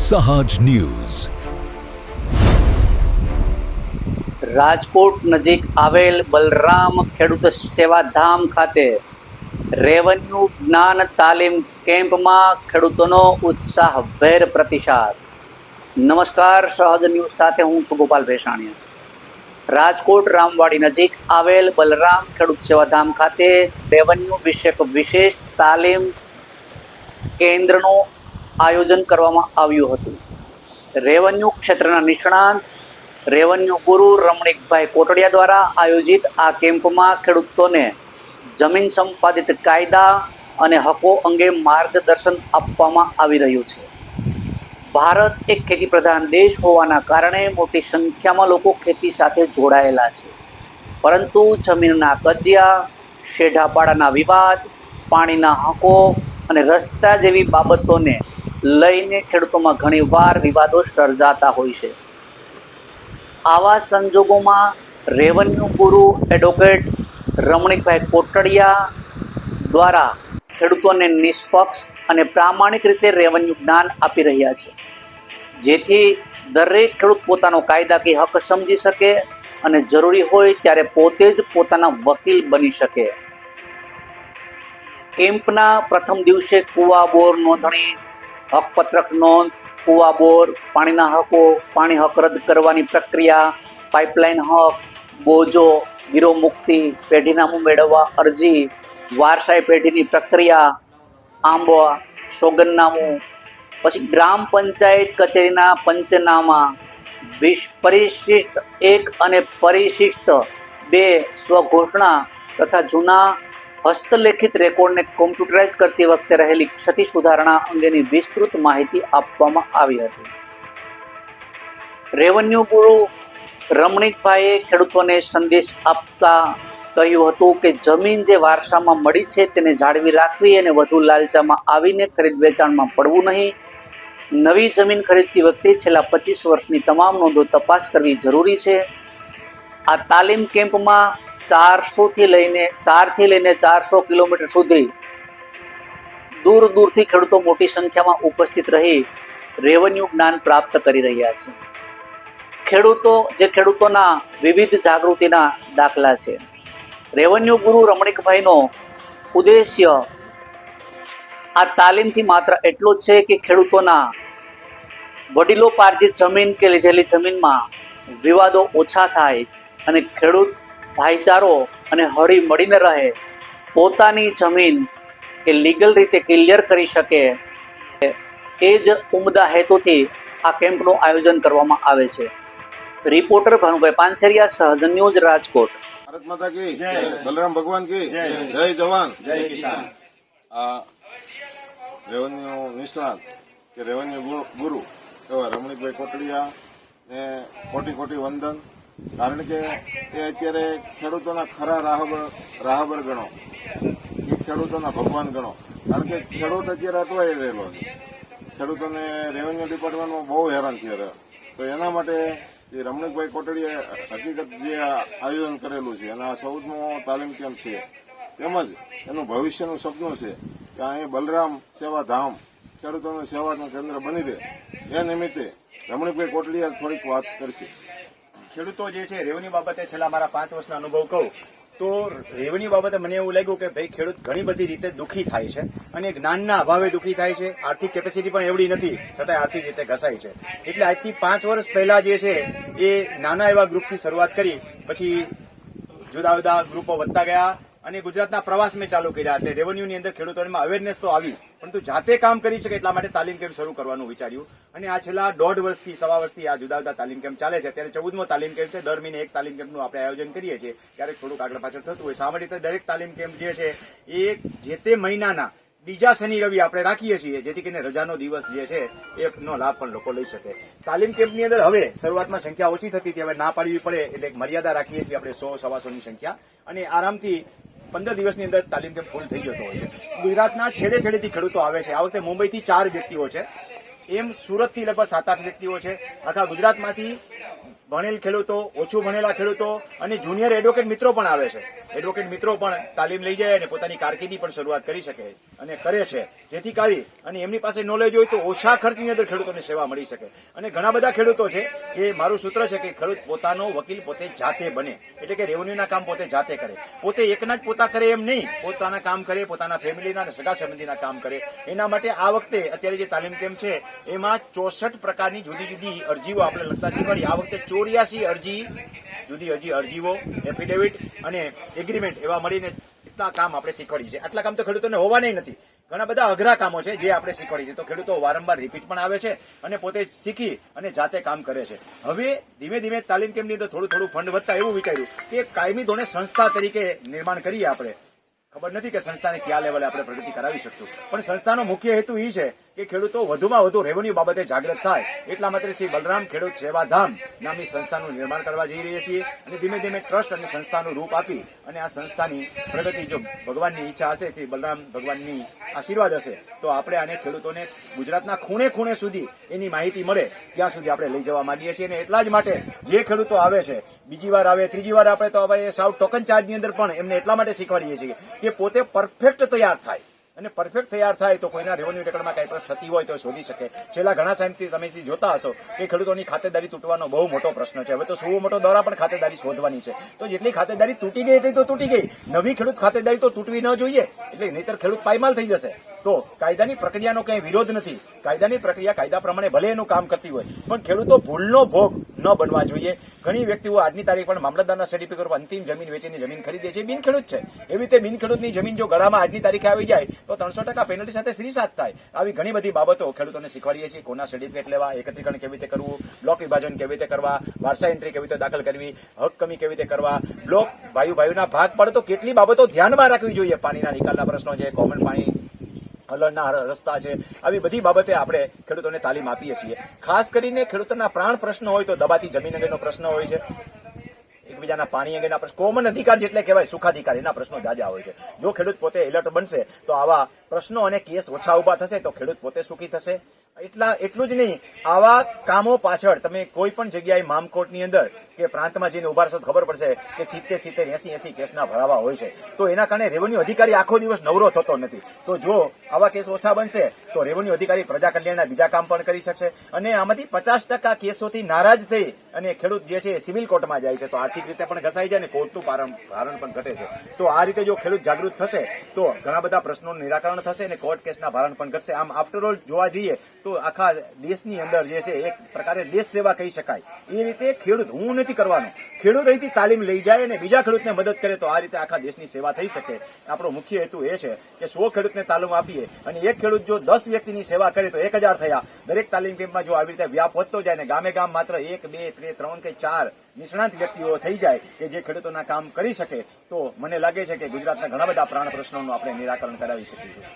સહજ ન્યૂઝ. રાજકોટ નજીક આવેલ બલરામ ખેડૂત સેવાધામ ખાતે રેવન્યુ જ્ઞાન તાલીમ કેમ્પમાં ખેડૂતોનો ઉત્સાહભેર પ્રતિસાદ. નમસ્કાર, સહજ ન્યૂઝ સાથે હું છું ગોપાલ ભેસાણીયા. રાજકોટ રામવાડી નજીક આવેલ બલરામ ખેડૂત સેવાધામ ખાતે રેવન્યુ વિષયક વિશેષ તાલીમ કેન્દ્રનું આયોજન કરવામાં આવ્યું હતું. રેવન્યુ ક્ષેત્રના નિષ્ણાંત રેવન્યુ ગુરુ રમણીકભાઈ કોટડિયા દ્વારા આયોજિત આ કેમ્પમાં ખેડૂતોને જમીન સંપાદિત કાયદા અને હકો અંગે માર્ગદર્શન આપવામાં આવી રહ્યું છે. ભારત એક ખેતી પ્રધાન દેશ હોવાના કારણે મોટી સંખ્યામાં લોકો ખેતી સાથે જોડાયેલા છે, પરંતુ જમીનના કજિયા, શેઢાપાડાના વિવાદ, પાણીના હકો અને રસ્તા જેવી બાબતોને લઈને ખેડૂતોમાં ઘણીવાર વિવાદો સર્જાતા હોય છે. આવા સંજોગોમાં રેવન્યુ ગુરુ એડવોકેટ રમણીકભાઈ કોટડિયા દ્વારા ખેડૂતોને નિષ્પક્ષ અને પ્રામાણિક રીતે રેવન્યુ જ્ઞાન આપી રહ્યા છે, જેથી દરેક ખેડૂત પોતાનો કાયદાકીય હક સમજી શકે અને જરૂરી હોય ત્યારે પોતે જ પોતાના વકીલ બની શકે. કેમ્પના પ્રથમ દિવસે કુવા બોર નોંધણી, હકપત્રક નોંધ, કુવા બોર, પાણીના હકો, પાણી હક રદ કરવાની પ્રક્રિયા, પાઇપલાઇન હક, બોજો, ગીરો મુક્તિ, પેઢીનામું મેળવવા અરજી, વારસાઈ પેઢીની પ્રક્રિયા, આંબા, સોગંદનામું, પછી ગ્રામ પંચાયત કચેરીના પંચનામા, પરિશિષ્ટ 1 અને પરિશિષ્ટ 2 સ્વઘોષણા તથા જૂના હસ્તલેખિત રેકોર્ડને કોમ્પ્યુટરાઇઝ કરતી વખતે રહેલી ક્ષતિ સુધારણા અંગેની વિસ્તૃત માહિતી આપવામાં આવી હતી. રેવન્યુ ગુરુ રમણીકભાઈએ ખેડૂતોને સંદેશ આપતા કહ્યું હતું કે જમીન જે વારસામાં મળી છે તેને જાળવી રાખવી અને વધુ લાલચામાં આવીને ખરીદ વેચાણમાં પડવું નહીં. નવી જમીન ખરીદતી વખતે છેલ્લા 25 વર્ષની તમામ નોંધો તપાસ કરવી જરૂરી છે. આ તાલીમ કેમ્પમાં 4 થી લઈને 400 કિલોમીટર સુધી દૂરથી ખેડૂતો મોટી સંખ્યામાં ઉપસ્થિત રહી રેવન્યુ જ્ઞાન પ્રાપ્ત કરી રહ્યા છે. ખેડૂતોના વિવિધ જાગૃતિના દાખલા છે. રેવન્યુ ગુરુ રમણીકભાઈનો ઉદ્દેશ્ય આ તાલીમથી માત્ર એટલો જ છે કે ખેડૂતોના વડીલોપાર્જિત જમીન કે લીધેલી જમીનમાં વિવાદો ઓછા થાય અને ખેડૂત ભાઈચારો અને હળી મળીને રહે, પોતાની જમીન એ લીગલ રીતે ક્લિયર કરી શકે. એ જ ઉમદા હેતુથી આ કેમ્પનું આયોજન કરવામાં આવે છે. રિપોર્ટર ભાનુભાઈ પાનસેરિયા, સહજ ન્યૂઝ, રાજકોટ. ભારત માતા કી જય, બલરામ ભગવાન કી જય, જય જવાન જય કિસાન. રેવન્યુ નિષ્ણાત કે રેવન્યુ ગુરુ એવા રમણીકભાઈ કોટડિયા ને કોટી વંદન. કારણ કે એ અત્યારે ખેડૂતોના ખરા રાહબર ગણો, એ ખેડૂતોના ભગવાન ગણો. કારણ કે ખેડૂત અત્યારે અટવાઈ રહેલો છે. ખેડૂતોને રેવન્યુ ડિપાર્ટમેન્ટમાં બહુ હેરાન થયા. તો એના માટે જે રમણીકભાઈ કોટડિયાએ હકીકત જે આયોજન કરેલું છે અને આ 14મો તાલીમ કેમ્પ છે, તેમજ એનું ભવિષ્યનું સપનું છે કે અહીં બલરામ સેવાધામ ખેડૂતોનું સેવાનું કેન્દ્ર બની રહે. એ નિમિત્તે રમણીકભાઈ કોટડિયા થોડીક વાત કરશે. ખેડૂતો જે છે રેવન્યુ બાબતે છેલ્લા મારા 5 વર્ષના અનુભવ કહું તો રેવન્યુ બાબતે મને એવું લાગ્યું કે ભાઈ ખેડૂત ઘણી બધી રીતે દુઃખી થાય છે અને જ્ઞાનના અભાવે દુઃખી થાય છે. આર્થિક કેપેસિટી પણ એવડી નથી છતાંય આર્થિક રીતે ઘસાય છે. એટલે આજથી 5 વર્ષ પહેલા જે છે એ નાના એવા ગ્રુપથી શરૂઆત કરી, પછી જુદા જુદા ગ્રુપો વધતા ગયા અને ગુજરાતના પ્રવાસ મેં ચાલુ કર્યા. એટલે રેવન્યુની અંદર ખેડૂતોમાં અવેરનેસ તો આવી, પરંતુ જાતે કામ કરી શકે એટલા માટે તાલીમ કેમ્પ શરૂ કરવાનું વિચાર્યું. અને આ છેલ્લા 1.5 વર્ષથી 1.25 વર્ષથી આ જુદા જુદા તાલીમ કેમ્પ ચાલે છે. અત્યારે 14મો તાલીમ કેમ્પ છે. દર મહિને એક તાલીમ કેમ્પનું આપણે આયોજન કરીએ છીએ. ક્યારેક થોડુંક આગળ પાછળ થતું હોય. શા માટે દરેક તાલીમ કેમ્પ જે છે એ જે તે મહિનાના બીજા શનિ રવિ આપણે રાખીએ છીએ, જેથી કરીને રજાનો દિવસ જે છે એનો લાભ પણ લોકો લઈ શકે. તાલીમ કેમ્પની અંદર હવે શરૂઆતમાં સંખ્યા ઓછી થતી હતી, હવે ના પાડવી પડે એટલે એક મર્યાદા રાખીએ છીએ આપણે 100-125ની સંખ્યા, અને આરામથી 15 દિવસની અંદર તાલીમ કેમ્પ ફૂલ થઈ જતો હોય છે. ગુજરાતના છેડેથી ખેડૂતો આવે છે. આ વખતે મુંબઈથી 4 વ્યક્તિઓ છે, એમ સુરતથી લગભગ 7-8 વ્યક્તિઓ છે. આખા ગુજરાતમાંથી ભણેલ ખેડૂતો, ઓછું ભણેલા ખેડૂતો અને જુનિયર એડવોકેટ મિત્રો પણ આવે છે. એડવોકેટ મિત્રો પણ તાલીમ લઈ જાય અને પોતાની કારકિર્દી પણ શરૂઆત કરી શકે અને કરે છે, જેથી કરી અને એમની પાસે નોલેજ હોય તો ઓછા ખર્ચની અંદર ખેડૂતોને સેવા મળી શકે. અને ઘણા બધા ખેડૂતો છે કે મારું સૂત્ર છે કે ખેડૂત પોતાનો વકીલ પોતે જાતે બને, એટલે કે રેવન્યુના કામ પોતે જાતે કરે, પોતે એકના જ પોતા કરે એમ નહીં, પોતાના કામ કરે, પોતાના ફેમિલીના અને સગા સંબંધીના કામ કરે. એના માટે આ વખતે અત્યારે જે તાલીમ કેમ્પ છે એમાં 64 પ્રકારની જુદી જુદી અરજીઓ આપણે લખતા શીખવાડી. આ વખતે 84 અરજી જુદી અરજીઓ, એફિડેવિટ અને એગ્રીમેન્ટ એવા મળીને એટલા કામ આપણે શીખવાડી છે. આટલા કામ તો ખેડૂતોને હોવાના નથી, ઘણા બધા અઘરા કામો છે જે આપણે શીખવાડી છે. તો ખેડૂતો વારંવાર રિપીટ પણ આવે છે અને પોતે શીખી અને જાતે કામ કરે છે. હવે ધીમે ધીમે તાલીમ કેમ્પની અંદર થોડું ફંડ વધતા એવું વિચાર્યું કે કાયમી ધોરણે સંસ્થા તરીકે નિર્માણ કરીએ આપણે. ખબર નથી કે સંસ્થાને કયા લેવલે આપણે પ્રગતિ કરાવી શકશું, પણ સંસ્થાનો મુખ્ય હેતુ એ છે કે ખેડૂતો વધુમાં વધુ રેવન્યુ બાબતે જાગૃત થાય. એટલા માટે શ્રી બલરામ ખેડૂત સેવાધામ નામની સંસ્થાનું નિર્માણ કરવા જઈ રહ્યા છીએ અને ધીમે ધીમે ટ્રસ્ટ અને સંસ્થાનું રૂપ આપી અને આ સંસ્થાની પ્રગતિ જો ભગવાનની ઈચ્છા હશે, શ્રી બલરામ ભગવાનની આશીર્વાદ હશે તો આપણે આને ખેડૂતોને ગુજરાતના ખૂણે ખૂણે સુધી એની માહિતી મળે ત્યાં સુધી આપણે લઈ જવા માંગીએ છીએ. અને એટલા જ માટે જે ખેડૂતો આવે છે, બીજી વાર આવે, ત્રીજી વાર આપણે તો હવે સાવ ટોકન ચાર્જની અંદર પણ એમને એટલા માટે શીખવાડીએ છીએ કે પોતે પરફેક્ટ તૈયાર થાય અને પરફેક્ટ તૈયાર થાય તો કોઈના રેવન્યુ રેકર્ડમાં કઈ પણ ક્ષતિ હોય તો શોધી શકે. છેલ્લા ઘણા સમયથી તમે જોતા હશો કે ખેડૂતોની ખાતેદારી તૂટવાનો બહુ મોટો પ્રશ્ન છે. હવે તો સુવો મોટો દોરા પણ ખાતેદારી શોધવાની છે. તો જેટલી ખાતેદારી તૂટી ગઈ એટલી તો તૂટી ગઈ, નવી ખેડૂત ખાતેદારી તો તૂટવી ન જોઈએ, એટલે નહીતર ખેડૂત પાયમાલ થઈ જશે. તો કાયદાની પ્રક્રિયાનો કઈ વિરોધ નથી, કાયદાની પ્રક્રિયા કાયદા પ્રમાણે ભલે એનું કામ કરતી હોય, પણ ખેડૂતો ભૂલનો ભોગ ન બનવા જોઈએ. ઘણી વ્યક્તિઓ આજની તારીખ પણ મામલતદારના સર્ટિફિકેટ પર અંતિમ જમીન વેચીને જમીન ખરીદે છે, બિન ખેડૂત છે. એવી રીતે બિન ખેડૂતની જમીન જો ગળામાં આજની તારીખે આવી જાય તો 300% પેનલ્ટી સાથે શ્રીસાત થાય. આવી ઘણી બધી બાબતો ખેડૂતોને શીખવાડીએ છીએ. કોના સર્ટિફિકેટ લેવા, એકત્રીકરણ કેવી રીતે કરવું, બ્લોક વિભાજન કેવી રીતે કરવા, વારસા એન્ટ્રી કેવી રીતે દાખલ કરવી, હક કમી કેવી રીતે કરવા, બ્લોક ભાઈઓના ભાગ પડે તો કેટલી બાબતો ધ્યાનમાં રાખવી જોઈએ. પાણીના નિકાલના પ્રશ્નો છે, કોમન પાણી હલણના રસ્તા છે, આવી બધી બાબતે આપણે ખેડૂતોને તાલીમ આપીએ છીએ. ખાસ કરીને ખેડૂતોના પ્રાણ પ્રશ્ન હોય તો દબાતી જમીન અંગેનો પ્રશ્ન હોય છે, એકબીજાના પાણી અંગેના પ્રશ્ન, કોમન અધિકાર જેટલે કહેવાય સુખાધિકાર, એના પ્રશ્નો જાજા હોય છે. જો ખેડૂત પોતે એલર્ટ બનશે તો આવા પ્રશ્નો અને કેસ ઓછા ઉભા થશે તો ખેડૂત પોતે સુખી થશે. એટલું જ નહીં, આવા કામો પાછળ તમે કોઈ પણ જગ્યાએ મામકોટની અંદર કે પ્રાંતમાં જઈને ઉભા રહેશો તો ખબર પડશે કે 70, 80 કેસના ભરાવા હોય છે. તો એના કારણે રેવન્યુ અધિકારી આખો દિવસ નવરો થતો નથી. તો જો આવા કેસ ઓછા બનશે તો રેવન્યુ અધિકારી પ્રજા કલ્યાણના બીજા કામ પણ કરી શકશે અને આમાંથી 50% કેસોથી નારાજ થઈ અને ખેડૂત જે છે સિવિલ કોર્ટમાં જાય છે તો આર્થિક રીતે પણ ઘસાઈ જાય અને કોર્ટનું ભારણ પણ ઘટે છે. તો આ રીતે જો ખેડૂત જાગૃત થશે તો ઘણા બધા પ્રશ્નોનું નિરાકરણ થશે અને કોર્ટ કેસના ભારણ પણ ઘટશે. આમ આફ્ટર ઓલ જોવા જઈએ તો આખા દેશની અંદર જે છે એક પ્રકારે દેશ સેવા કહી શકાય. એ રીતે ખેડૂત, હું નથી કરવાનો, ખેડૂત અહીંથી તાલીમ લઈ જાય અને બીજા ખેડૂતને મદદ કરે તો આ રીતે આખા દેશની સેવા થઈ શકે. આપણો મુખ્ય હેતુ એ છે કે 100 ખેડૂતને તાલીમ આપીએ અને એક ખેડૂત જો 10 વ્યક્તિની સેવા કરે તો 1000 થયા. દરેક તાલીમ કેમ્પમાં જો આવી રીતે વ્યાપ વધતો જાય અને ગામે ગામ માત્ર 1, 2, 3 કે 4 નિષ્ણાંત વ્યક્તિઓ થઈ જાય કે જે ખેડૂતોના કામ કરી શકે તો મને લાગે છે કે ગુજરાતના ઘણા બધા પ્રાણ પ્રશ્નોનું આપણે નિરાકરણ કરાવી શકીશું.